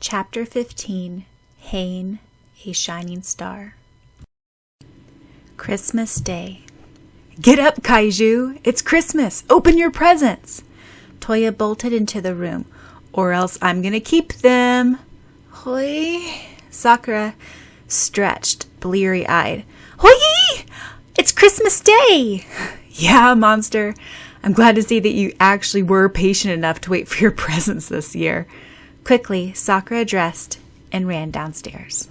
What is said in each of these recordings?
Chapter 15, Hain, a Shining Star. Christmas Day. Get up, Kaiju! It's Christmas! Open your presents! Toya bolted into the room. Or else I'm gonna keep them. Hoi! Sakura stretched, bleary-eyed. Hoi! It's Christmas Day! Yeah, monster. I'm glad to see that you actually were patient enough to wait for your presents this year. Quickly, Sakura dressed and ran downstairs.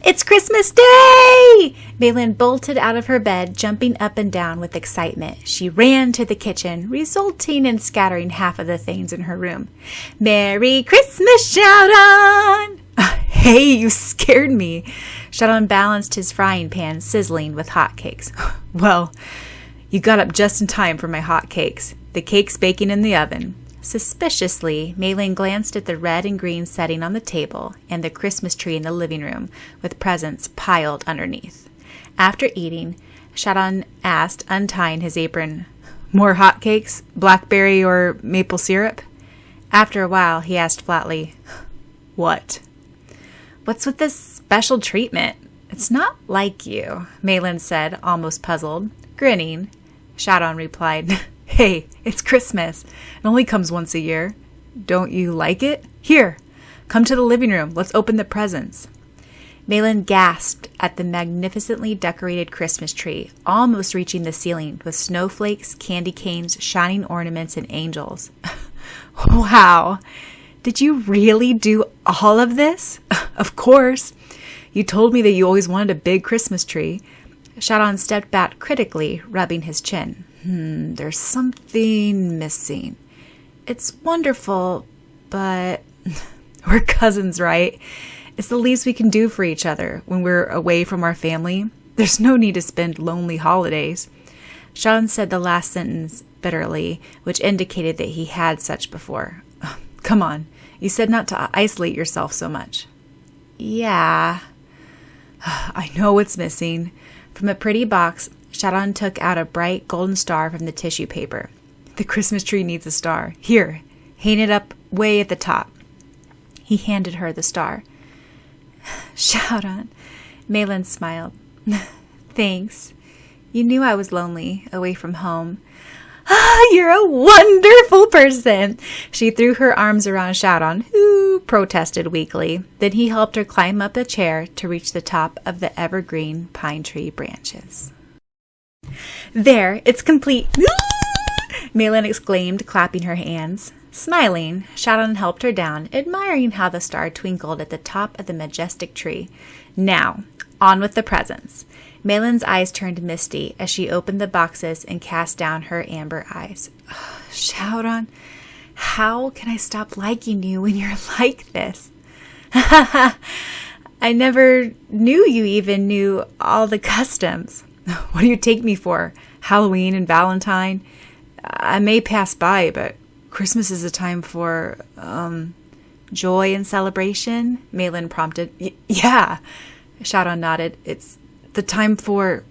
It's Christmas Day! Melanie bolted out of her bed, jumping up and down with excitement. She ran to the kitchen, resulting in scattering half of the things in her room. Merry Christmas, Syaoran! Hey, you scared me. Syaoran balanced his frying pan, sizzling with hot cakes. Well, you got up just in time for my hot cakes. The cake's baking in the oven. Suspiciously, Melanie glanced at the red and green setting on the table and the Christmas tree in the living room with presents piled underneath. After eating, Syaoran asked, untying his apron, More hotcakes, blackberry or maple syrup? After a while, he asked flatly, What? What's with this special treatment? It's not like you, Melanie said, almost puzzled. Grinning, Syaoran replied, Hey, it's Christmas. It only comes once a year. Don't you like it? Here, come to the living room. Let's open the presents. Melanie gasped at the magnificently decorated Christmas tree, almost reaching the ceiling with snowflakes, candy canes, shining ornaments, and angels. Wow! Did you really do all of this? Of course. You told me that you always wanted a big Christmas tree. Syaoran stepped back critically, rubbing his chin. There's something missing. It's wonderful, but we're cousins, right? It's the least we can do for each other when we're away from our family. There's no need to spend lonely holidays. Syaoran said the last sentence bitterly, which indicated that he had such before. Come on, you said not to isolate yourself so much. Yeah, I know what's missing. From a pretty box, Syaoran took out a bright golden star from the tissue paper. The Christmas tree needs a star. Here, hang it up way at the top. He handed her the star. Syaoran, Melanie smiled. Thanks. You knew I was lonely, away from home. You're a wonderful person. She threw her arms around Syaoran, who protested weakly. Then he helped her climb up a chair to reach the top of the evergreen pine tree branches. There, it's complete. Melanie exclaimed, clapping her hands. Smiling, Syaoran helped her down, admiring how the star twinkled at the top of the majestic tree. Now, on with the presents. Melanie's eyes turned misty as she opened the boxes and cast down her amber eyes. Syaoran, how can I stop liking you when you're like this? I never knew you even knew all the customs. What do you take me for? Halloween and Valentine? I may pass by, but Christmas is a time for, joy and celebration, Melanie prompted. Yeah, Syaoran nodded. It's the time for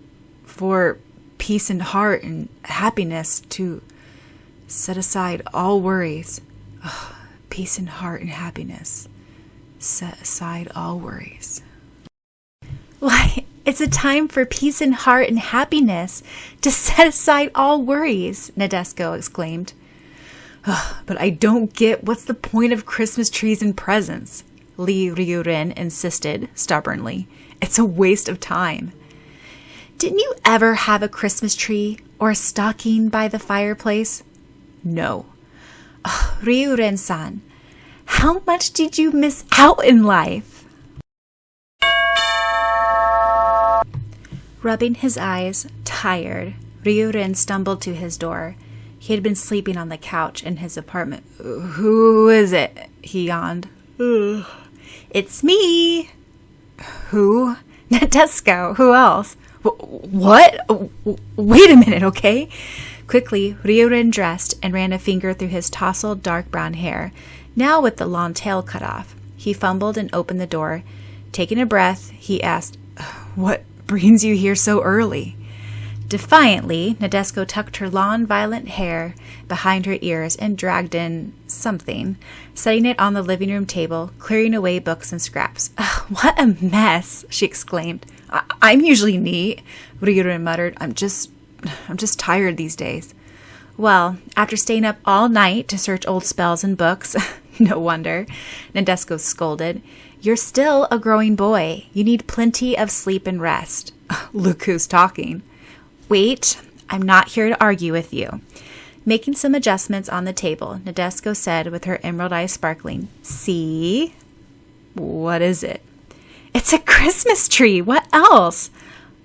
peace in heart and happiness, to set aside all worries. Peace in heart and happiness. Set aside all worries. Why, it's a time for peace in heart and happiness, to set aside all worries, Nadesco exclaimed. But I don't get what's the point of Christmas trees and presents, Li Ryurin insisted stubbornly. It's a waste of time. Didn't you ever have a Christmas tree or a stocking by the fireplace? No. Ryurin-san, how much did you miss out in life? Rubbing his eyes, tired, Ryurin stumbled to his door. He had been sleeping on the couch in his apartment. Who is it? He yawned. It's me. Who? Nadesco. Who else? What? Wait a minute, okay? Quickly, Ryurin dressed and ran a finger through his tousled dark brown hair, now with the long tail cut off. He fumbled and opened the door. Taking a breath, he asked, What brings you here so early? Defiantly, Nadeshko tucked her long, violent hair behind her ears and dragged in something, setting it on the living room table, clearing away books and scraps. "Ugh, what a mess," she exclaimed. I'm usually neat," Ryurin muttered. I'm just tired these days." Well, after staying up all night to search old spells and books, no wonder, Nadeshko scolded. "You're still a growing boy. You need plenty of sleep and rest." Look who's talking. "Wait, I'm not here to argue with you." Making some adjustments on the table, Nadeshko said with her emerald eyes sparkling, "See?" "What is it?" "It's a Christmas tree. What else?"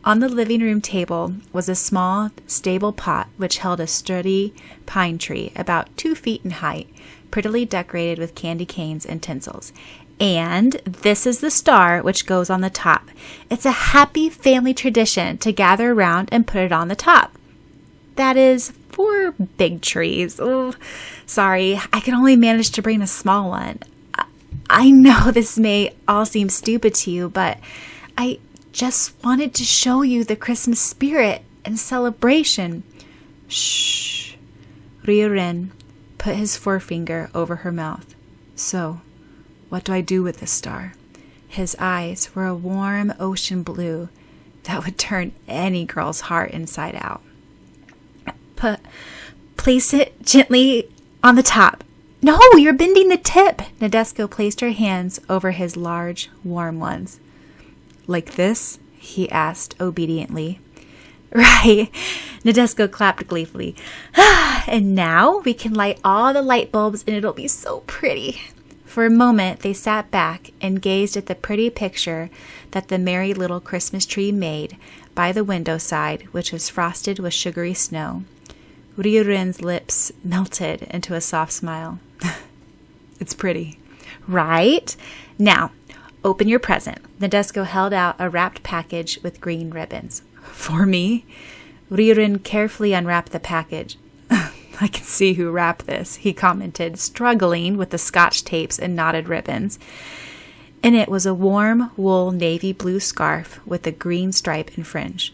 On the living room table was a small, stable pot which held a sturdy pine tree about 2 feet in height, prettily decorated with candy canes and tinsels. "And this is the star which goes on the top. It's a happy family tradition to gather around and put it on the top. That is for big trees. Oh, sorry, I can only manage to bring a small one. I know this may all seem stupid to you, but I just wanted to show you the Christmas spirit and celebration." "Shh." Ryurin put his forefinger over her mouth. "So, what do I do with this star?" His eyes were a warm ocean blue that would turn any girl's heart inside out. "Place it gently on the top." "No, you're bending the tip." Nadeshko placed her hands over his large, warm ones. "Like this?" he asked obediently. "Right." Nadeshko clapped gleefully. "And now we can light all the light bulbs and it'll be so pretty." For a moment they sat back and gazed at the pretty picture that the merry little Christmas tree made by the window side, which was frosted with sugary snow. Ryurin's lips melted into a soft smile. "It's pretty." "Right? Now, open your present." Nadeshko held out a wrapped package with green ribbons. "For me?" Ryurin carefully unwrapped the package. "I can see who wrapped this," he commented, struggling with the scotch tapes and knotted ribbons. In it was a warm wool navy blue scarf with a green stripe and fringe.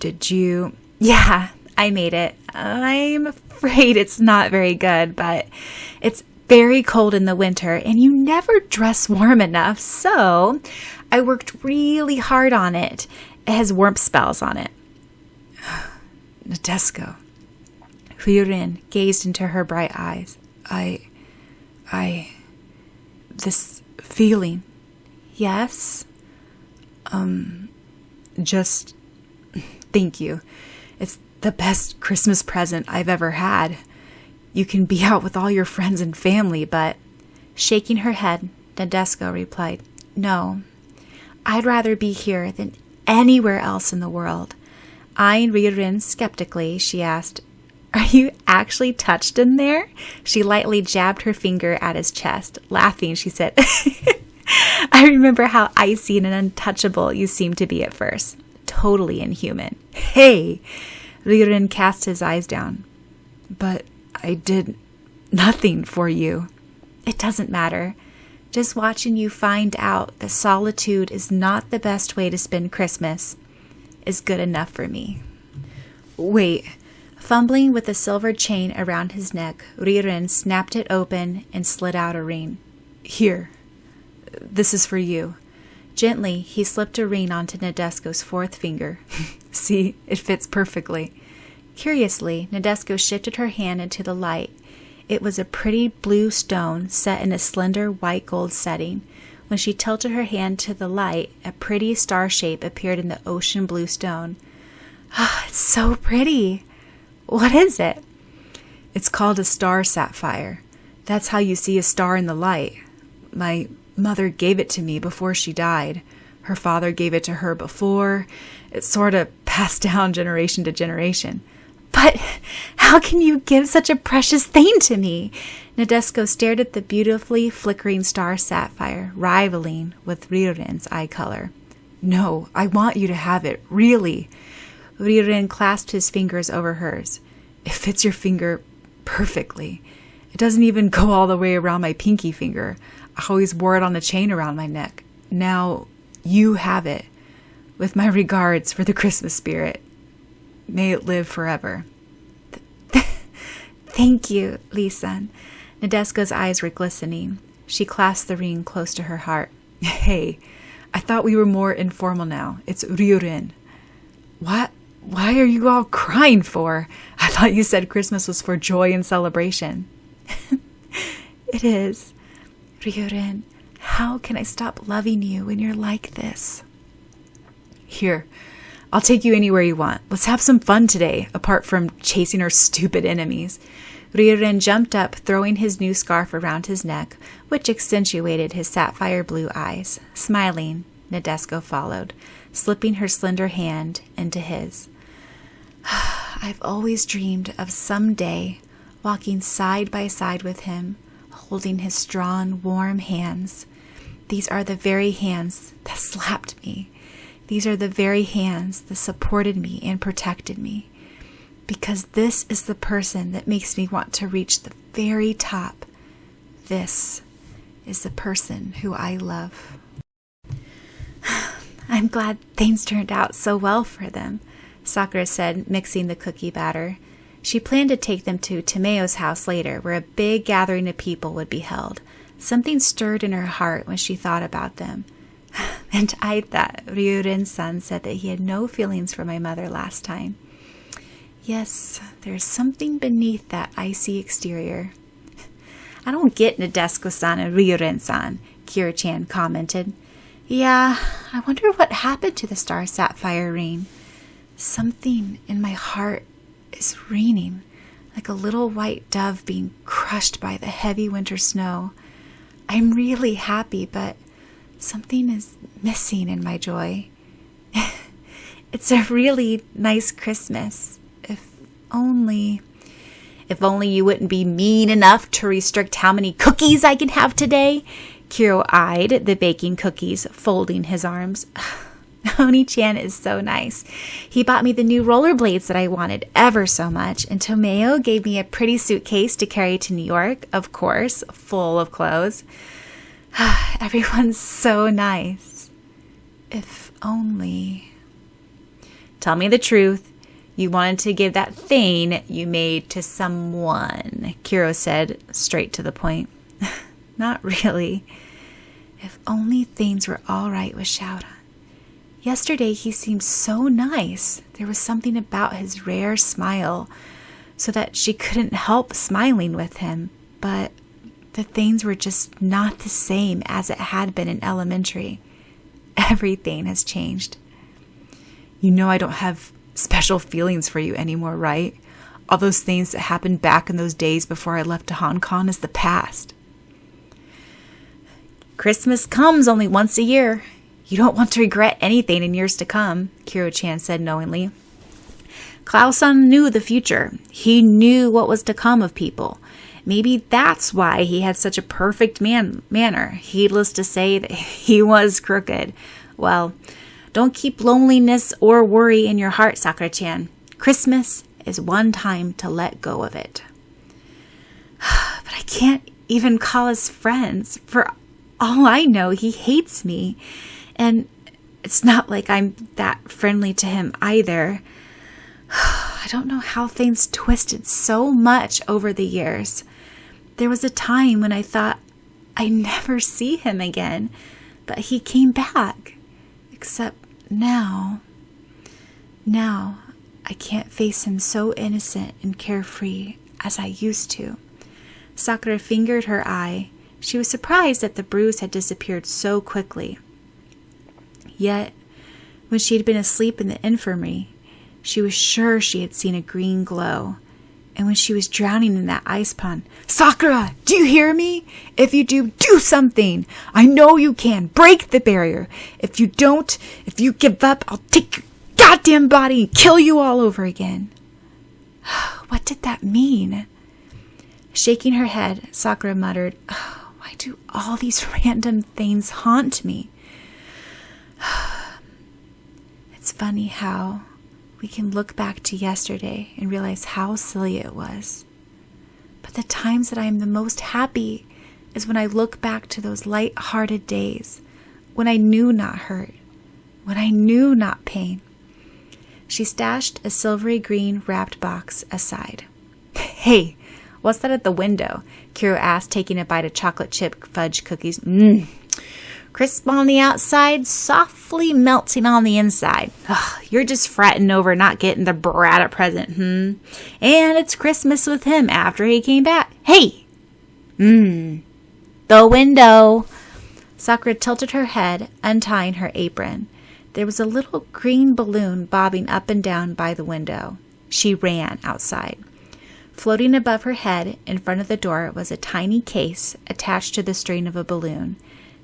"Did you?" "Yeah, I made it. I'm afraid it's not very good, but it's very cold in the winter and you never dress warm enough, so I worked really hard on it. It has warmth spells on it." "Nadeshko." Ryurin gazed into her bright eyes. This feeling." "Yes?" Just thank you. It's the best Christmas present I've ever had. You can be out with all your friends and family, but..." Shaking her head, Nadeshko replied, "No, I'd rather be here than anywhere else in the world." Eyeing Ryurin skeptically, she asked, "Are you actually touched in there?" She lightly jabbed her finger at his chest. Laughing, she said, "I remember how icy and untouchable you seemed to be at first. Totally inhuman." "Hey!" Ryurin cast his eyes down. "But I did nothing for you." "It doesn't matter. Just watching you find out that solitude is not the best way to spend Christmas is good enough for me." "Wait." Fumbling with the silver chain around his neck, Ryurin snapped it open and slid out a ring. "Here. This is for you." Gently, he slipped a ring onto Nadeshko's fourth finger. "See, it fits perfectly." Curiously, Nadeshko shifted her hand into the light. It was a pretty blue stone set in a slender white gold setting. When she tilted her hand to the light, a pretty star shape appeared in the ocean blue stone. "Ah, it's so pretty." "What is it?" "It's called a star sapphire. That's how you see a star in the light. My mother gave it to me before she died. Her father gave it to her before. It's sort of passed down generation to generation." "But how can you give such a precious thing to me?" Nadeshko stared at the beautifully flickering star sapphire, rivaling with Ryurin's eye color. "No, I want you to have it, really." Ryurin clasped his fingers over hers. "It fits your finger perfectly. It doesn't even go all the way around my pinky finger. I always wore it on a chain around my neck. Now you have it. With my regards for the Christmas spirit." May it live forever. Thank you, Lee-san. Nadeshko's eyes were glistening. She clasped the ring close to her heart. Hey, I thought we were more informal now. It's Ryurin. What? Why are you all crying for? I thought you said Christmas was for joy and celebration. It is. Ryurin, how can I stop loving you when you're like this? Here, I'll take you anywhere you want. Let's have some fun today, apart from chasing our stupid enemies. Ryurin jumped up, throwing his new scarf around his neck, which accentuated his sapphire blue eyes. Smiling, Nadeshko followed, slipping her slender hand into his. I've always dreamed of someday walking side by side with him, holding his strong, warm hands. These are the very hands that slapped me. These are the very hands that supported me and protected me. Because this is the person that makes me want to reach the very top. This is the person who I love. I'm glad things turned out so well for them, Sakura said, mixing the cookie batter. She planned to take them to Tameo's house later, where a big gathering of people would be held. Something stirred in her heart when she thought about them. And I thought Ryurin-san said that he had no feelings for my mother last time. Yes, there's something beneath that icy exterior. I don't get Nadeshko-san and Ryurin-san, Kira-chan commented. Yeah, I wonder what happened to the star sapphire ring. Something in my heart is ringing, like a little white dove being crushed by the heavy winter snow. I'm really happy, but something is missing in my joy. It's a really nice Christmas. If only you wouldn't be mean enough to restrict how many cookies I can have today. Kiro eyed the baking cookies, folding his arms. Oni-chan is so nice. He bought me the new rollerblades that I wanted ever so much, and Tomeo gave me a pretty suitcase to carry to New York, of course, full of clothes. Everyone's so nice. If only. Tell me the truth. You wanted to give that thing you made to someone, Kiro said, straight to the point. Not really. If only things were all right with Syaoran. Yesterday he seemed so nice. There was something about his rare smile, so that she couldn't help smiling with him. But the things were just not the same as it had been in elementary. Everything has changed. You know I don't have special feelings for you anymore, right? All those things that happened back in those days before I left to Hong Kong is the past. Christmas comes only once a year. You don't want to regret anything in years to come, Kiro-chan said knowingly. Klaus-san knew the future. He knew what was to come of people. Maybe that's why he had such a perfect manner, heedless to say that he was crooked. Well, don't keep loneliness or worry in your heart, Sakura-chan. Christmas is one time to let go of it. But I can't even call us friends. For all I know, he hates me. And it's not like I'm that friendly to him either. I don't know how things twisted so much over the years. There was a time when I thought I'd never see him again, but he came back. Except now I can't face him so innocent and carefree as I used to. Sakura fingered her eye. She was surprised that the bruise had disappeared so quickly. Yet, when she had been asleep in the infirmary, she was sure she had seen a green glow. And when she was drowning in that ice pond, Sakura, do you hear me? If you do, do something. I know you can. Break the barrier. If you don't, if you give up, I'll take your goddamn body and kill you all over again. What did that mean? Shaking her head, Sakura muttered, why do all these random things haunt me? It's funny how we can look back to yesterday and realize how silly it was. But the times that I am the most happy is when I look back to those light-hearted days, when I knew not hurt, when I knew not pain. She stashed a silvery green wrapped box aside. Hey, what's that at the window? Kiro asked, taking a bite of chocolate chip fudge cookies. Crisp on the outside, softly melting on the inside. Ugh, you're just fretting over not getting the brat a present, And it's Christmas with him after he came back. Hey! The window. Sakura tilted her head, untying her apron. There was a little green balloon bobbing up and down by the window. She ran outside. Floating above her head, in front of the door, was a tiny case attached to the string of a balloon.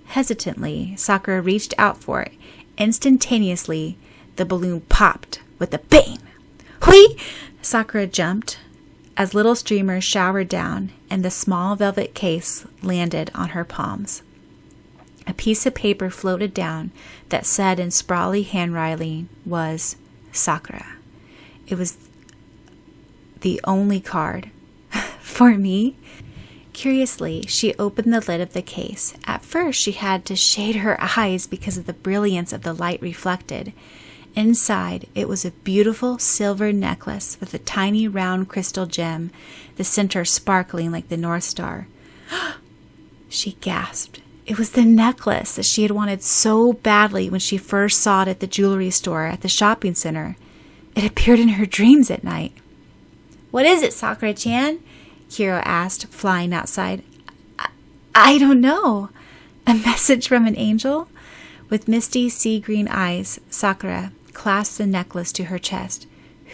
Hesitantly, Sakura reached out for it. Instantaneously, the balloon popped with a bang. Hui! Sakura jumped as little streamers showered down, and the small velvet case landed on her palms. A piece of paper floated down that said in sprawly handwriting was Sakura. It was the only card. For me? Curiously, she opened the lid of the case. At first, she had to shade her eyes because of the brilliance of the light reflected. Inside, it was a beautiful silver necklace with a tiny round crystal gem, the center sparkling like the North Star. She gasped. It was the necklace that she had wanted so badly when she first saw it at the jewelry store at the shopping center. It appeared in her dreams at night. What is it, Sakura-chan? Kiro asked, flying outside. I don't know. A message from an angel? With misty sea green eyes, Sakura clasped the necklace to her chest.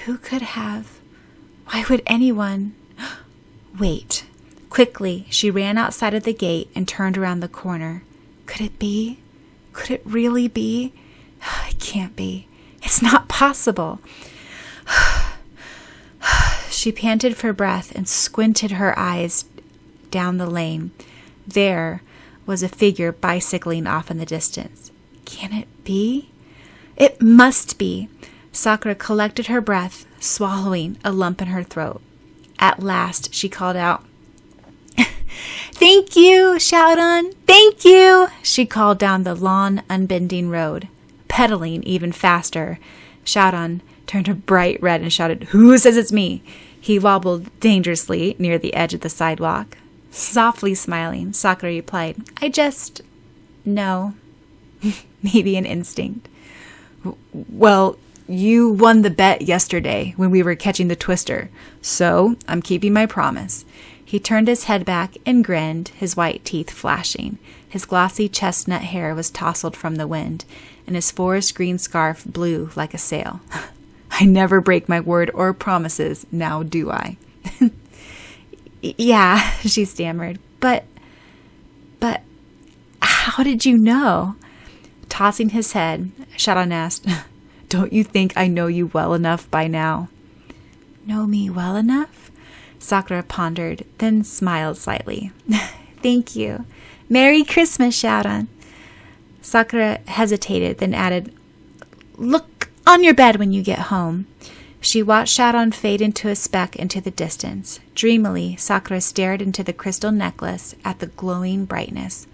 Who could have? Why would anyone? Wait. Quickly, she ran outside of the gate and turned around the corner. Could it be? Could it really be? It can't be. It's not possible. She panted for breath and squinted her eyes down the lane. There was a figure bicycling off in the distance. Can it be? It must be. Sakura collected her breath, swallowing a lump in her throat. At last, she called out, Thank you, Syaoran. Thank you, she called down the long, unbending road. Pedaling even faster, Syaoran turned a bright red and shouted, Who says it's me? He wobbled dangerously near the edge of the sidewalk. Softly smiling, Sakura replied, I just know. Maybe an instinct. Well, you won the bet yesterday when we were catching the twister, so I'm keeping my promise. He turned his head back and grinned, his white teeth flashing. His glossy chestnut hair was tousled from the wind, and his forest green scarf blew like a sail. I never break my word or promises, now do I? Yeah, she stammered. But how did you know? Tossing his head, Syaoran asked, Don't you think I know you well enough by now? Know me well enough? Sakura pondered, then smiled slightly. Thank you. Merry Christmas, Syaoran. Sakura hesitated, then added, Look on your bed when you get home. She watched Syaoran fade into a speck into the distance. Dreamily, Sakura stared into the crystal necklace at the glowing brightness.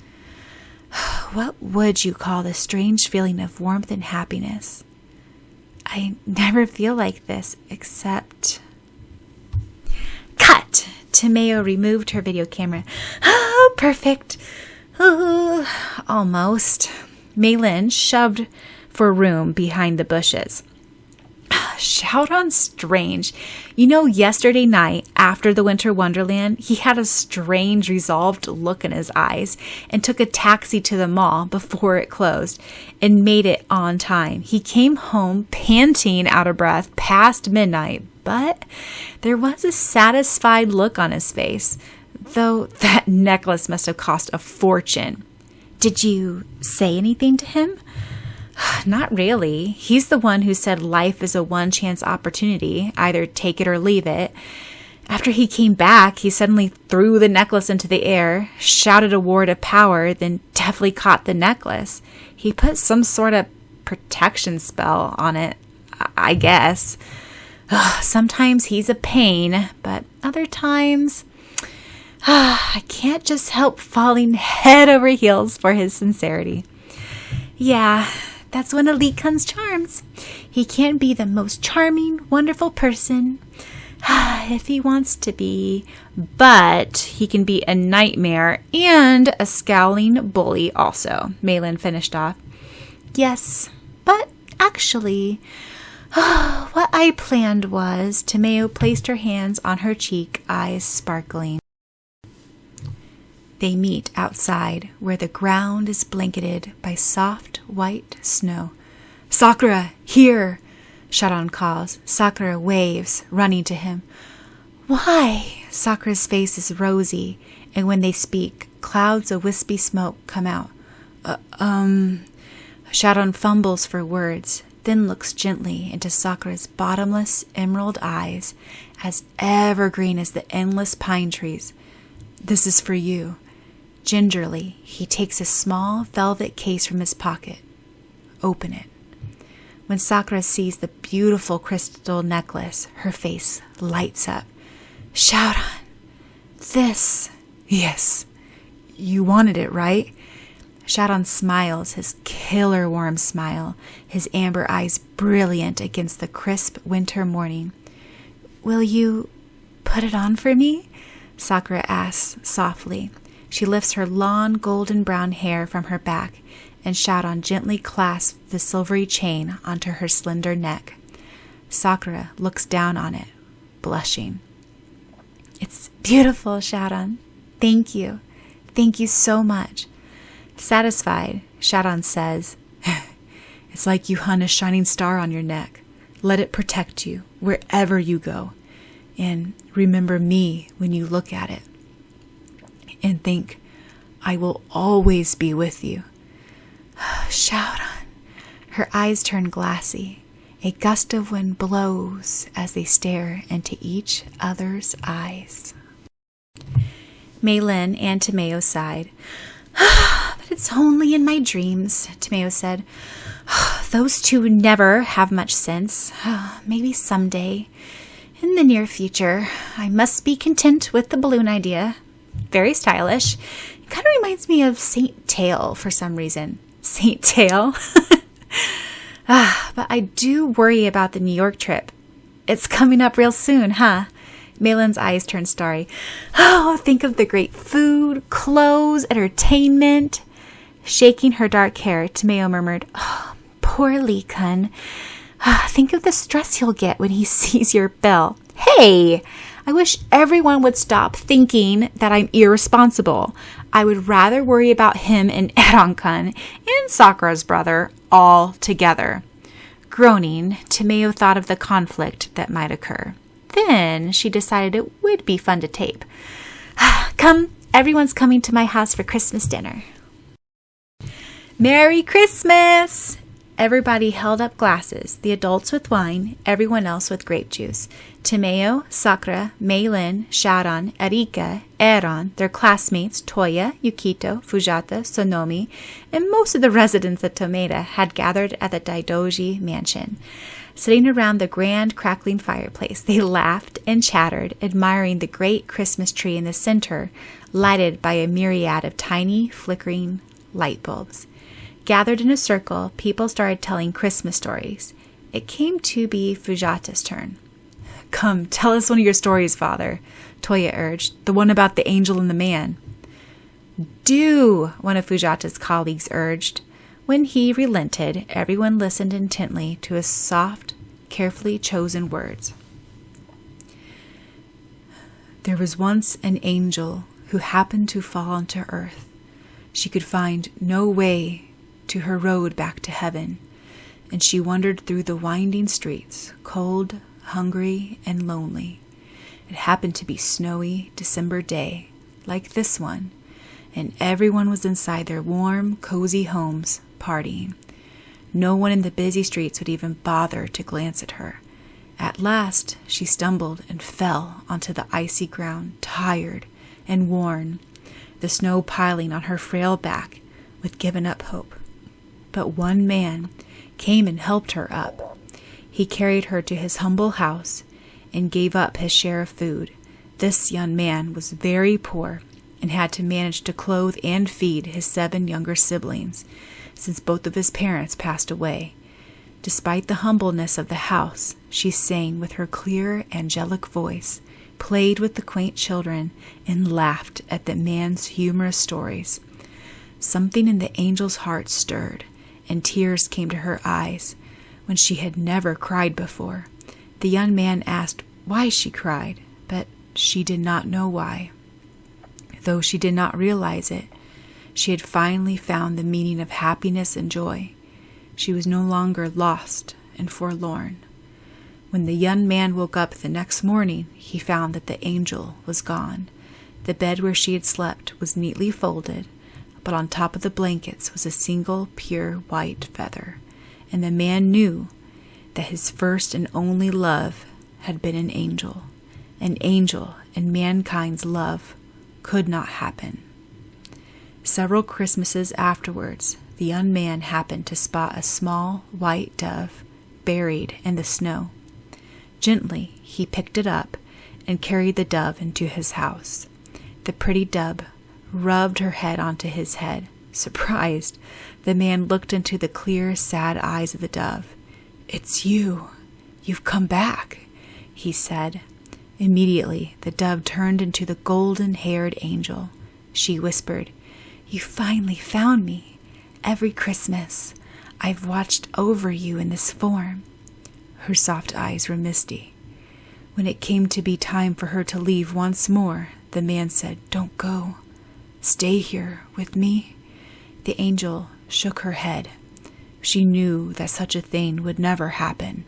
What would you call this strange feeling of warmth and happiness? I never feel like this, except... Cut! Tomeo removed her video camera. Oh, perfect. Oh, almost. Meilin shoved for room behind the bushes. Syaoran's strange. You know, yesterday night, after the Winter Wonderland, he had a strange, resolved look in his eyes and took a taxi to the mall before it closed and made it on time. He came home panting out of breath past midnight, but there was a satisfied look on his face, though that necklace must have cost a fortune. Did you say anything to him? Not really. He's the one who said life is a one-chance opportunity, either take it or leave it. After he came back, he suddenly threw the necklace into the air, shouted a word of power, then deftly caught the necklace. He put some sort of protection spell on it, I guess. Sometimes he's a pain, but other times... I can't just help falling head over heels for his sincerity. Yeah, That's one of Lee-kun's charms. He can't be the most charming, wonderful person if he wants to be, but he can be a nightmare and a scowling bully also, Malin finished off. Yes, but actually, what I planned was, Tomeo placed her hands on her cheek, eyes sparkling. They meet outside, where the ground is blanketed by soft white snow. Sakura, here! Syaoran calls. Sakura waves, running to him. Why? Sakura's face is rosy, and when they speak, clouds of wispy smoke come out. Syaoran fumbles for words, then looks gently into Sakura's bottomless emerald eyes, as evergreen as the endless pine trees. This is for you. Gingerly, he takes a small velvet case from his pocket. Open it. When Sakura sees the beautiful crystal necklace, her face lights up. Syaoran, this. Yes, you wanted it, right? Syaoran smiles, his killer warm smile, his amber eyes brilliant against the crisp winter morning. Will you put it on for me? Sakura asks softly. She lifts her long golden brown hair from her back, and Syaoran gently clasps the silvery chain onto her slender neck. Sakura looks down on it, blushing. It's beautiful, Syaoran. Thank you. Thank you so much. Satisfied, Syaoran says, It's like you hung a shining star on your neck. Let it protect you wherever you go. And remember me when you look at it. And think, I will always be with you. Syaoran. Her eyes turn glassy. A gust of wind blows as they stare into each other's eyes. Malin and Tomeo sighed. But it's only in my dreams, Tomeo said. Those two never have much sense. Maybe someday, in the near future, I must be content with the balloon idea. Very stylish. It kind of reminds me of Saint Tail for some reason. Saint Tail? But I do worry about the New York trip. It's coming up real soon, huh? Malin's eyes turn starry. Oh, think of the great food, clothes, entertainment. Shaking her dark hair, Tomeo murmured, oh, poor Lee-kun. Think of the stress he'll get when he sees your bell. Hey! I wish everyone would stop thinking that I'm irresponsible. I would rather worry about him and Eron-kun and Sakura's brother all together. Groaning, Tomeo thought of the conflict that might occur. Then she decided it would be fun to tape. Come, everyone's coming to my house for Christmas dinner. Merry Christmas! Everybody held up glasses, the adults with wine, everyone else with grape juice. Tomeo, Sakura, Malin, Syaoran, Erika, Eron, their classmates Toya, Yukito, Fujata, Sonomi, and most of the residents of Tomeda had gathered at the Daidoji mansion. Sitting around the grand crackling fireplace, they laughed and chattered, admiring the great Christmas tree in the center, lighted by a myriad of tiny, flickering light bulbs. Gathered in a circle, people started telling Christmas stories. It came to be Fujata's turn. Come, tell us one of your stories, Father, Toya urged, the one about the angel and the man. Do, one of Fujata's colleagues urged. When he relented, everyone listened intently to his soft, carefully chosen words. There was once an angel who happened to fall onto earth. She could find no way to her road back to heaven, and she wandered through the winding streets, cold, hungry, and lonely. It happened to be snowy December day, like this one, and everyone was inside their warm, cozy homes, partying. No one in the busy streets would even bother to glance at her. At last, she stumbled and fell onto the icy ground, tired and worn, the snow piling on her frail back with given up hope. But one man came and helped her up. He carried her to his humble house and gave up his share of food. This young man was very poor and had to manage to clothe and feed his 7 younger siblings. since both of his parents passed away. Despite the humbleness of the house, she sang with her clear, angelic voice, played with the quaint children, and laughed at the man's humorous stories. Something in the angel's heart stirred, and tears came to her eyes when she had never cried before. The young man asked why she cried, but she did not know why. Though she did not realize it, she had finally found the meaning of happiness and joy. She was no longer lost and forlorn. When the young man woke up the next morning, he found that the angel was gone. The bed where she had slept was neatly folded, but on top of the blankets was a single pure white feather, and the man knew that his first and only love had been an angel. An angel and mankind's love could not happen. Several Christmases afterwards, the young man happened to spot a small white dove buried in the snow. Gently, he picked it up and carried the dove into his house. The pretty dove rubbed her head onto his head. Surprised, the man looked into the clear, sad eyes of the dove. "It's you. You've come back," he said. Immediately, the dove turned into the golden-haired angel. She whispered, "You finally found me. Every Christmas, I've watched over you in this form." Her soft eyes were misty. When it came to be time for her to leave once more, the man said, "Don't go. Stay here with me." The angel shook her head. She knew that such a thing would never happen,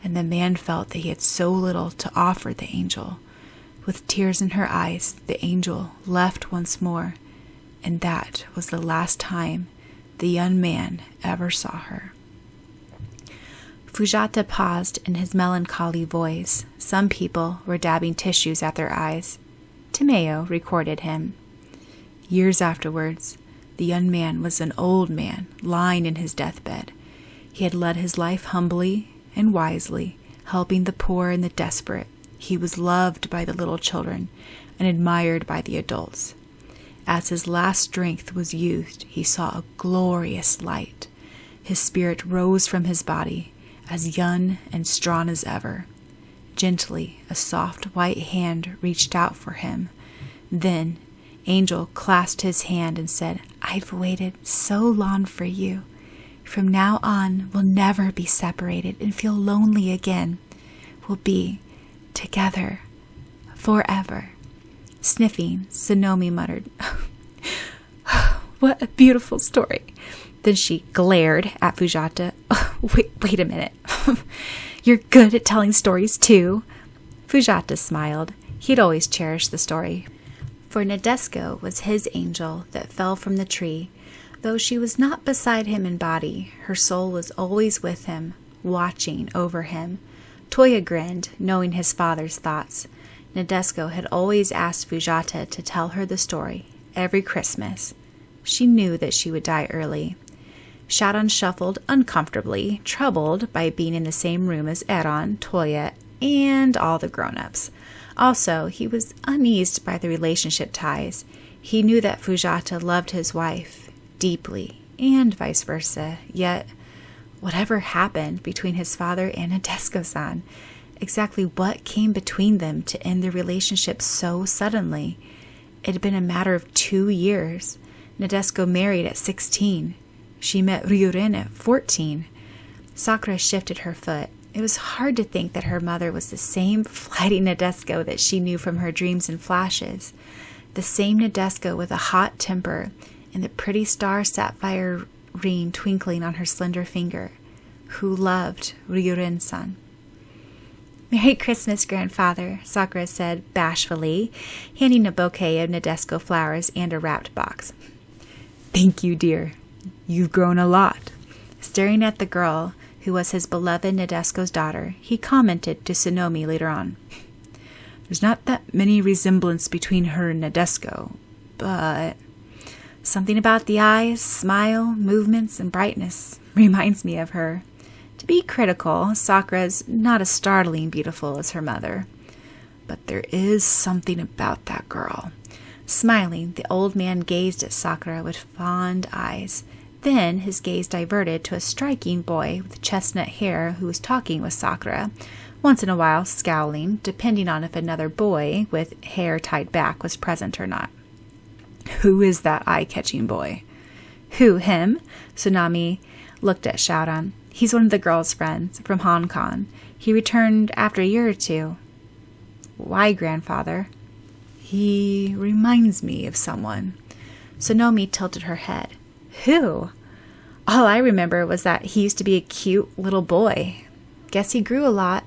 and the man felt that he had so little to offer the angel. With tears in her eyes, the angel left once more, and that was the last time the young man ever saw her. Fujata paused in his melancholy voice. Some people were dabbing tissues at their eyes. Timeo recorded him. Years afterwards, the young man was an old man lying in his deathbed. He had led his life humbly and wisely, helping the poor and the desperate. He was loved by the little children and admired by the adults. As his last strength was used, he saw a glorious light. His spirit rose from his body, as young and strong as ever. Gently, a soft white hand reached out for him. Then, Angel clasped his hand and said, "I've waited so long for you. From now on, we'll never be separated and feel lonely again. We'll be together forever." Sniffing, Sonomi muttered, "What a beautiful story." Then she glared at Fujata. Wait a minute. You're good at telling stories too." Fujata smiled. He'd always cherished the story. For Nadesco was his angel that fell from the tree. Though she was not beside him in body, her soul was always with him, watching over him. Toya grinned, knowing his father's thoughts. Nadesco had always asked Fujata to tell her the story every Christmas. She knew that she would die early. Syaoran shuffled uncomfortably, troubled by being in the same room as Eran, Toya, and all the grown-ups. Also, he was uneased by the relationship ties. He knew that Fujata loved his wife deeply, and vice versa. Yet, whatever happened between his father and Nadesco-san, exactly what came between them to end the relationship so suddenly? It had been a matter of 2 years. Nadesco married at 16. She met Ryurin at 14. Sakura shifted her foot. It was hard to think that her mother was the same flighty Nadesco that she knew from her dreams and flashes. The same Nadesco with a hot temper and the pretty star sapphire ring twinkling on her slender finger, who loved Ryurin-san. "Merry Christmas, grandfather," Sakura said bashfully, handing a bouquet of Nadesco flowers and a wrapped box. "Thank you, dear. You've grown a lot." Staring at the girl, who was his beloved Nadesco's daughter, he commented to Sonomi later on, "There's not that many resemblance between her and Nadesco, but something about the eyes, smile, movements, and brightness reminds me of her. To be critical, Sakura's not as startling beautiful as her mother, but there is something about that girl." Smiling, the old man gazed at Sakura with fond eyes. Then his gaze diverted to a striking boy with chestnut hair who was talking with Sakura, once in a while scowling, depending on if another boy with hair tied back was present or not. Who is that eye-catching boy? Who, him? Tsunami looked at Syaoran. He's one of the girl's friends from Hong Kong. He returned after a year or two. Why, grandfather? He reminds me of someone. Tsunami tilted her head. Who? All I remember was that he used to be a cute little boy. Guess he grew a lot.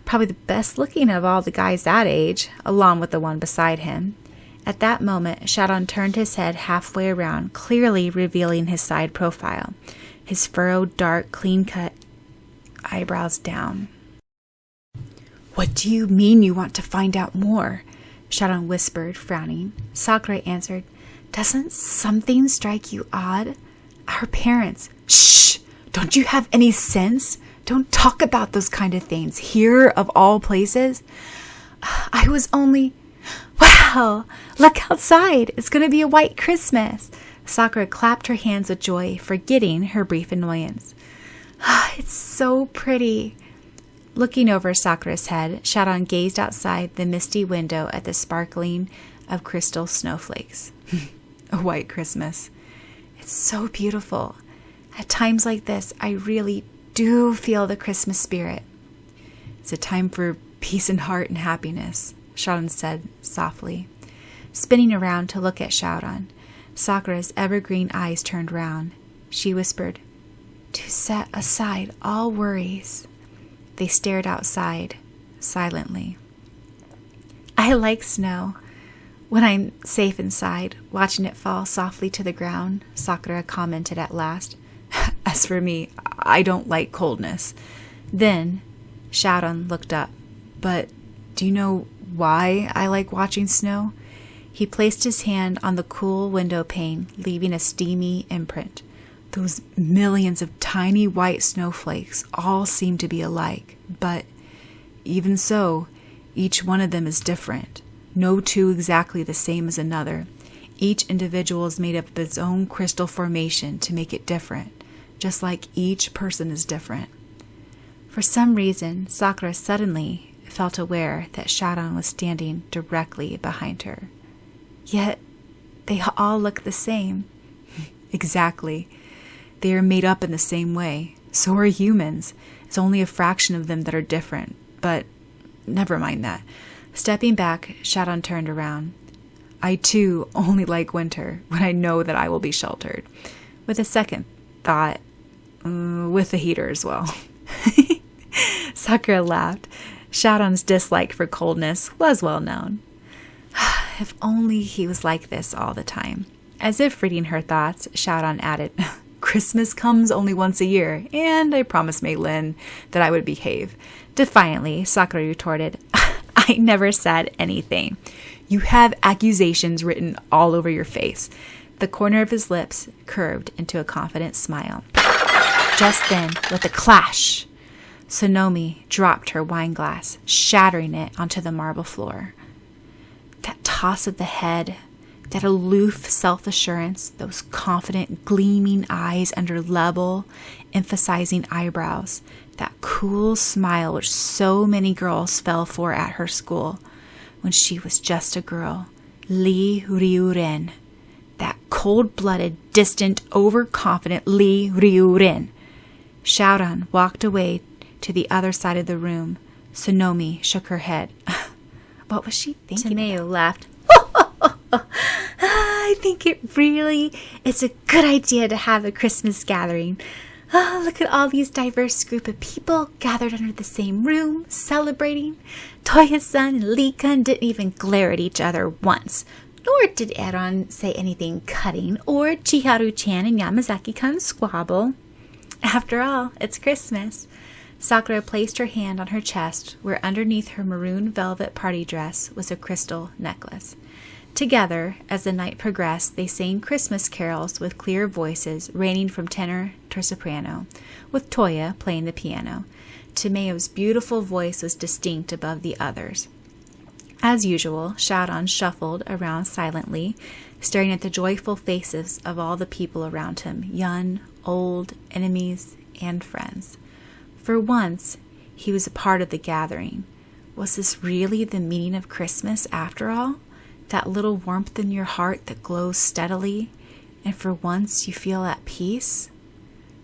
Probably the best looking of all the guys that age, along with the one beside him. At that moment, Syaoran turned his head halfway around, clearly revealing his side profile, his furrowed, dark, clean-cut eyebrows down. What do you mean you want to find out more? Syaoran whispered, frowning. Sakura answered, Doesn't something strike you odd? Our parents. Shh! Don't you have any sense? Don't talk about those kind of things. Here, of all places. I was only... Wow! Look outside. It's going to be a white Christmas. Sakura clapped her hands with joy, forgetting her brief annoyance. It's so pretty. Looking over Sakura's head, Syaoran gazed outside the misty window at the sparkling of crystal snowflakes. A white Christmas. It's so beautiful. At times like this, I really do feel the Christmas spirit. It's a time for peace in heart and happiness, Syaoran said softly. Spinning around to look at Syaoran, Sakura's evergreen eyes turned round. She whispered, To set aside all worries. They stared outside, silently. I like snow. When I'm safe inside, watching it fall softly to the ground, Sakura commented at last. As for me, I don't like coldness. Then Syaoran looked up. But do you know why I like watching snow? He placed his hand on the cool window pane, leaving a steamy imprint. Those millions of tiny white snowflakes all seem to be alike, but even so, each one of them is different. No two exactly the same as another. Each individual is made up of its own crystal formation to make it different, just like each person is different. For some reason, Sakura suddenly felt aware that Syaoran was standing directly behind her. Yet, they all look the same. Exactly. They are made up in the same way. So are humans. It's only a fraction of them that are different. But never mind that. Stepping back, Syaoran turned around. I too only like winter when I know that I will be sheltered. With a second thought, with the heater as well. Sakura laughed. Syaoran's dislike for coldness was well known. If only he was like this all the time. As if reading her thoughts, Syaoran added, Christmas comes only once a year, and I promised Mei Lin that I would behave. Defiantly, Sakura retorted, I never said anything. You have accusations written all over your face. The corner of his lips curved into a confident smile. Just then, with a clash, Tsunami dropped her wine glass, shattering it onto the marble floor. That toss of the head, that aloof self-assurance, those confident, gleaming eyes under level, emphasizing eyebrows, that cool smile which so many girls fell for at her school when she was just a girl, Li Ryuren. That cold-blooded, distant, overconfident Li Ryuren. Syaoran walked away to the other side of the room. Tsunami shook her head. What was she thinking? Tomeo laughed. I think it's a good idea to have a Christmas gathering. Oh, look at all these diverse group of people gathered under the same room, celebrating. Toya-san and Lee-kun didn't even glare at each other once. Nor did Eron say anything cutting, or Chiharu-chan and Yamazaki-kun squabble. After all, it's Christmas. Sakura placed her hand on her chest, where underneath her maroon velvet party dress was a crystal necklace. Together, as the night progressed, they sang Christmas carols with clear voices, ranging from tenor to soprano, with Toya playing the piano. Tomeo's beautiful voice was distinct above the others. As usual, Syaoran shuffled around silently, staring at the joyful faces of all the people around him, young, old, enemies, and friends. For once, he was a part of the gathering. Was this really the meaning of Christmas after all? That little warmth in your heart that glows steadily, and for once you feel at peace?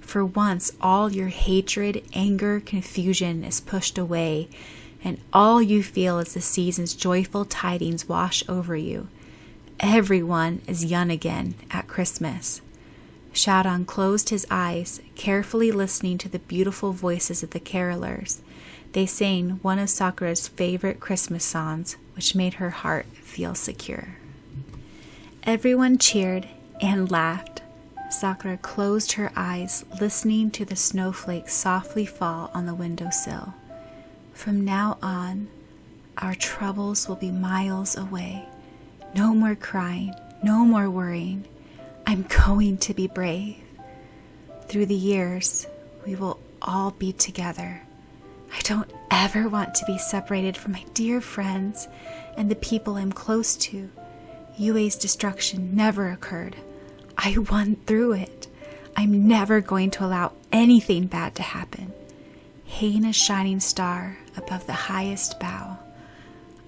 For once, all your hatred, anger, confusion is pushed away, and all you feel is the season's joyful tidings wash over you. Everyone is young again at Christmas. Syaoran closed his eyes, carefully listening to the beautiful voices of the carolers. They sang one of Sakura's favorite Christmas songs, which made her heart feel secure. Everyone cheered and laughed. Sakura closed her eyes, listening to the snowflakes softly fall on the windowsill. From now on, our troubles will be miles away. No more crying, no more worrying. I'm going to be brave. Through the years, we will all be together. I don't ever want to be separated from my dear friends and the people I'm close to. Yue's destruction never occurred. I won through it. I'm never going to allow anything bad to happen. Hang a shining star above the highest bough.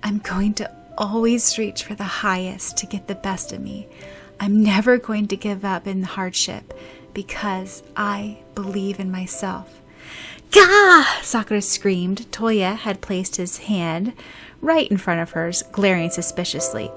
I'm going to always reach for the highest to get the best of me. I'm never going to give up in hardship because I believe in myself. Gah! Sakura screamed. Toya had placed his hand right in front of hers, glaring suspiciously.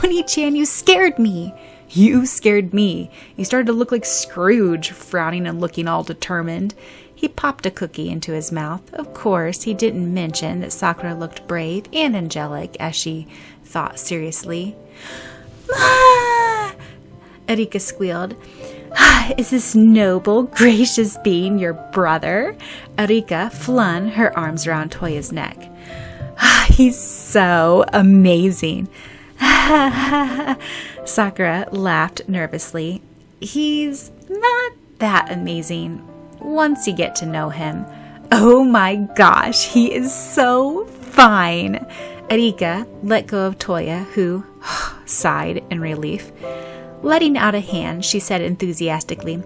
Oni-chan, you scared me. You scared me. You started to look like Scrooge, frowning and looking all determined. He popped a cookie into his mouth. Of course, he didn't mention that Sakura looked brave and angelic, as she thought seriously. Ah! Erika squealed. Is this noble, gracious being your brother? Erika flung her arms around Toya's neck. He's so amazing. Sakura laughed nervously. He's not that amazing once you get to know him. Oh my gosh, he is so fine. Erika let go of Toya, who sighed in relief. Letting out a hand, she said enthusiastically,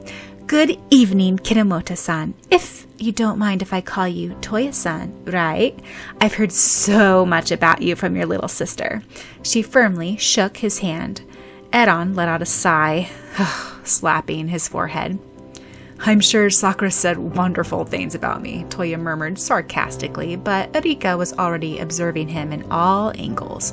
Good evening, Kinomoto-san. If you don't mind if I call you Toya-san, right? I've heard so much about you from your little sister. She firmly shook his hand. Edon let out a sigh, slapping his forehead. I'm sure Sakura said wonderful things about me, Toya murmured sarcastically, but Erika was already observing him in all angles.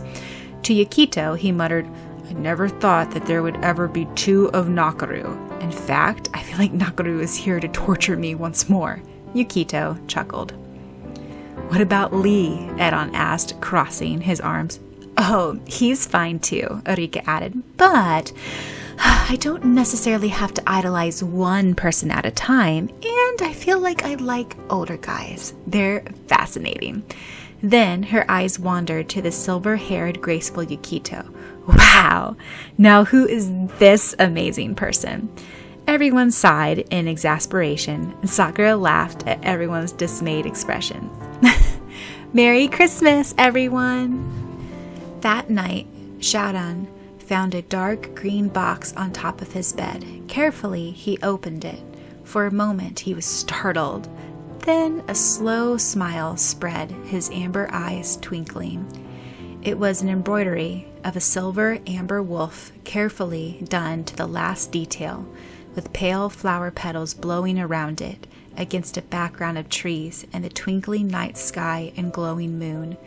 To Yukito, he muttered, I never thought that there would ever be two of Nakaru. In fact, I feel like Nakaru is here to torture me once more. Yukito chuckled. What about Lee? Edon asked, crossing his arms. Oh, he's fine too, Erika added, but I don't necessarily have to idolize one person at a time, and I feel like I like older guys. They're fascinating. Then her eyes wandered to the silver-haired, graceful Yukito. Wow! Now who is this amazing person? Everyone sighed in exasperation, and Sakura laughed at everyone's dismayed expressions. Merry Christmas, everyone! That night, Syaoran found a dark green box on top of his bed. Carefully, he opened it. For a moment, he was startled. Then a slow smile spread, his amber eyes twinkling. It was an embroidery of a silver amber wolf, carefully done to the last detail, with pale flower petals blowing around it against a background of trees and the twinkling night sky and glowing moon.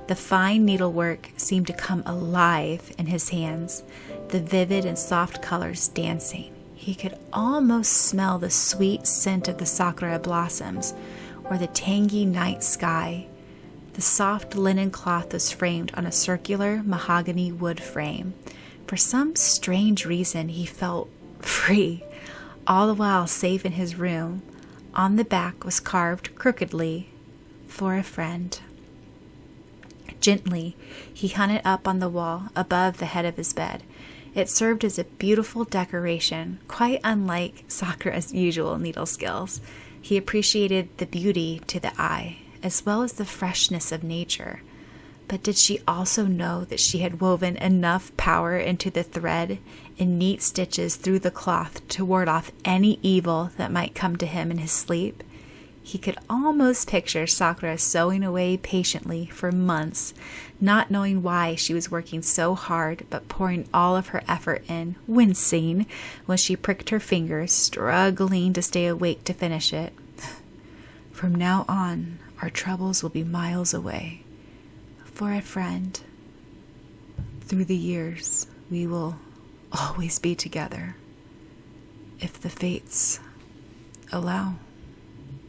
The fine needlework seemed to come alive in his hands, the vivid and soft colors dancing. He could almost smell the sweet scent of the sakura blossoms or the tangy night sky. The soft linen cloth was framed on a circular mahogany wood frame. For some strange reason, he felt free, all the while safe in his room. On the back was carved crookedly, "For a friend." Gently, he hung it up on the wall above the head of his bed. It served as a beautiful decoration, quite unlike Sakura's usual needle skills. He appreciated the beauty to the eye, as well as the freshness of nature. But did she also know that she had woven enough power into the thread and neat stitches through the cloth to ward off any evil that might come to him in his sleep? He could almost picture Sakura sewing away patiently for months, not knowing why she was working so hard, but pouring all of her effort in, wincing when she pricked her fingers, struggling to stay awake to finish it. From now on, our troubles will be miles away. For a friend, through the years, we will always be together, if the fates allow.